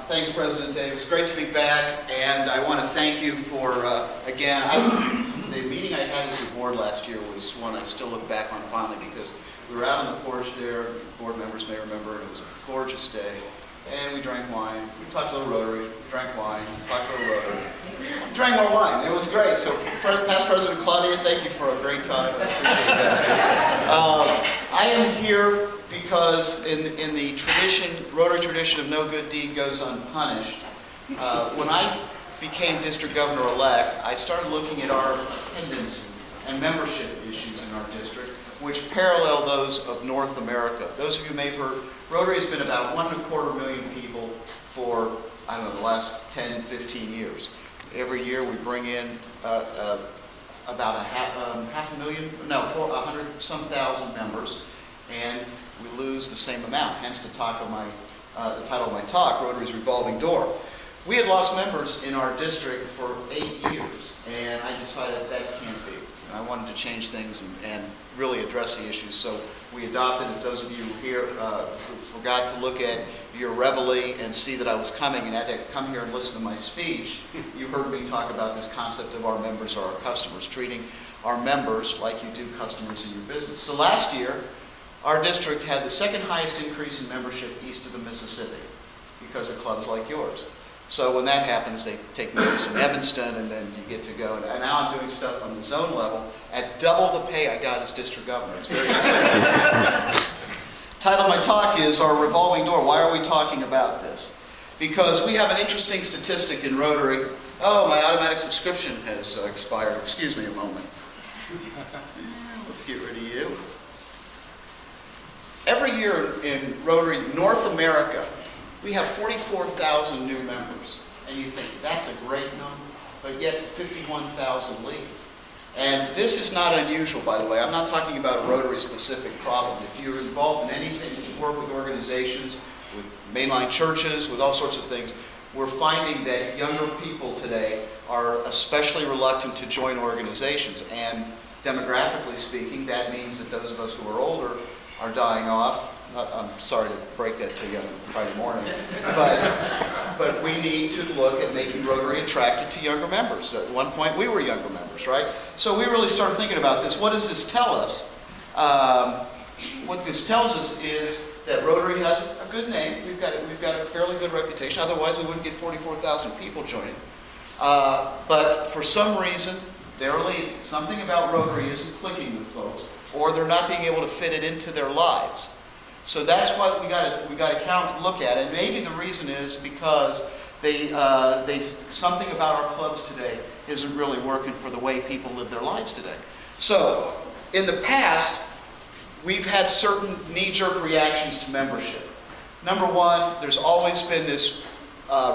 Thanks, President Davis. Great to be back, and I want to thank you for, again, the meeting I had with the board last year was one I still look back on fondly because we were out on the porch there, board members may remember, and it was a gorgeous day, and we drank wine. We talked a little Rotary, we drank wine, we talked a little Rotary. We drank more wine. It was great. So, past President Claudia, thank you for a great time. I appreciate that. I am here because in the tradition, Rotary tradition of no good deed goes unpunished, when I became district governor-elect, I started looking at our attendance and membership issues in our district, which parallel those of North America. Those of you may have heard, Rotary has been about 1.25 million people for, I don't know, the last 10, 15 years. Every year we bring in about a half a million, no, 100-some thousand members, and we lose the same amount. Hence the title of my talk, Rotary's Revolving Door. We had lost members in our district for 8 years, and I decided that can't be. And I wanted to change things and really address the issues. So we adopted, if those of you here who forgot to look at your reveille and see that I was coming and had to come here and listen to my speech, you heard me talk about this concept of our members are our customers, treating our members like you do customers in your business. So last year, our district had the second highest increase in membership east of the Mississippi because of clubs like yours. So when that happens, they take notice in Evanston, and then you get to go. And now I'm doing stuff on the zone level at double the pay I got as district governor. It's very exciting. Title of my talk is Our Revolving Door. Why are we talking about this? Because we have an interesting statistic in Rotary. Oh, my automatic subscription has expired. Excuse me a moment. Let's get rid of you. Every year in Rotary North America, we have 44,000 new members. And you think, that's a great number, but yet 51,000 leave. And this is not unusual, by the way. I'm not talking about a Rotary-specific problem. If you're involved in anything, you work with organizations, with mainline churches, with all sorts of things, we're finding that younger people today are especially reluctant to join organizations. And demographically speaking, that means that those of us who are older are dying off. I'm sorry to break that to you on Friday morning, but we need to look at making Rotary attractive to younger members. At one point, we were younger members, right? So we really started thinking about this. What does this tell us? What this tells us is that Rotary has a good name. We've got a fairly good reputation. Otherwise, we wouldn't get 44,000 people joining. But for some reason, they're leaving. Something about Rotary isn't clicking with folks, or they're not being able to fit it into their lives. So that's what we got to look at, and maybe the reason is because something about our clubs today isn't really working for the way people live their lives today. So in the past, we've had certain knee-jerk reactions to membership. Number one, there's always been this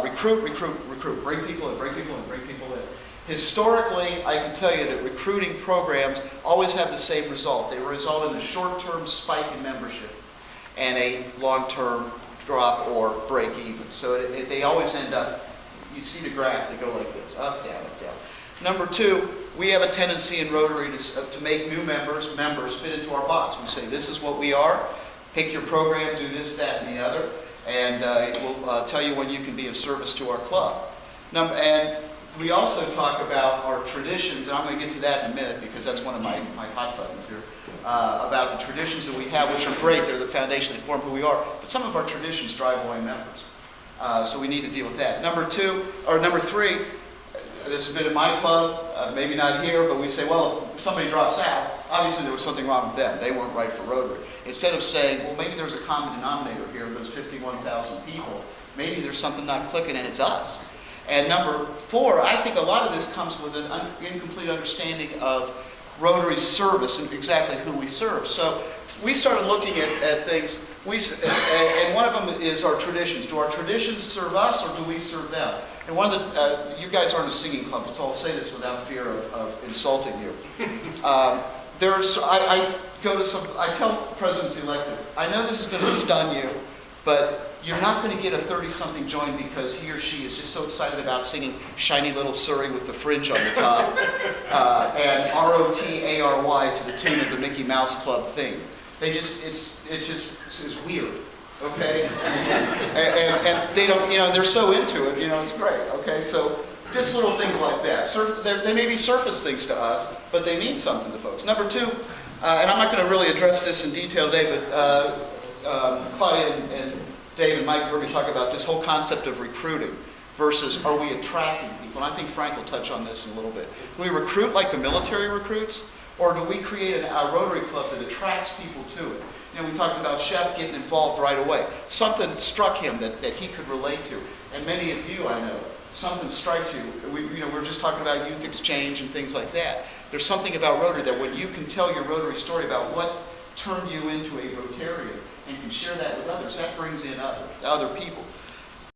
recruit, bring people in, bring people in, bring people in. Historically, I can tell you that recruiting programs always have the same result. They result in a short-term spike in membership and a long-term drop or break even. So they always end up, you see the graphs, they go like this, up, down, up, down. Number two, we have a tendency in Rotary to make new members fit into our box. We say, this is what we are, pick your program, do this, that, and the other, and it will tell you when you can be of service to our club. And we also talk about our traditions, and I'm going to get to that in a minute because that's one of my hot buttons here, about the traditions that we have, which are great. They're the foundation that form who we are. But some of our traditions drive away members. So we need to deal with that. Number three, this has been in my club, maybe not here, but we say, well, if somebody drops out, obviously there was something wrong with them. They weren't right for Rotary. Instead of saying, well, maybe there's a common denominator here of those 51,000 people. Maybe there's something not clicking and it's us. And number four, I think a lot of this comes with an incomplete understanding of Rotary's service and exactly who we serve. So we started looking at things, and one of them is our traditions. Do our traditions serve us or do we serve them? And one of the, you guys aren't a singing club, so I'll say this without fear of insulting you. I tell presidents-elect this, I know this is going to stun you, but you're not going to get a 30-something join because he or she is just so excited about singing Shiny Little Surrey with the fringe on the top and R-O-T-A-R-Y to the tune of the Mickey Mouse Club thing. It just is weird, okay? and they don't, they're so into it, it's great. Okay, so just little things like that. They may be surface things to us, but they mean something to folks. Number two, and I'm not going to really address this in detail today, but Claudia and Dave and Mike heard me talk about this whole concept of recruiting versus are we attracting people? And I think Frank will touch on this in a little bit. Do we recruit like the military recruits, or do we create a Rotary Club that attracts people to it? We talked about Chef getting involved right away. Something struck him that he could relate to. And many of you, I know, something strikes you. We're just talking about youth exchange and things like that. There's something about Rotary that when you can tell your Rotary story about what turned you into a Rotarian and can share that with others, that brings in other people.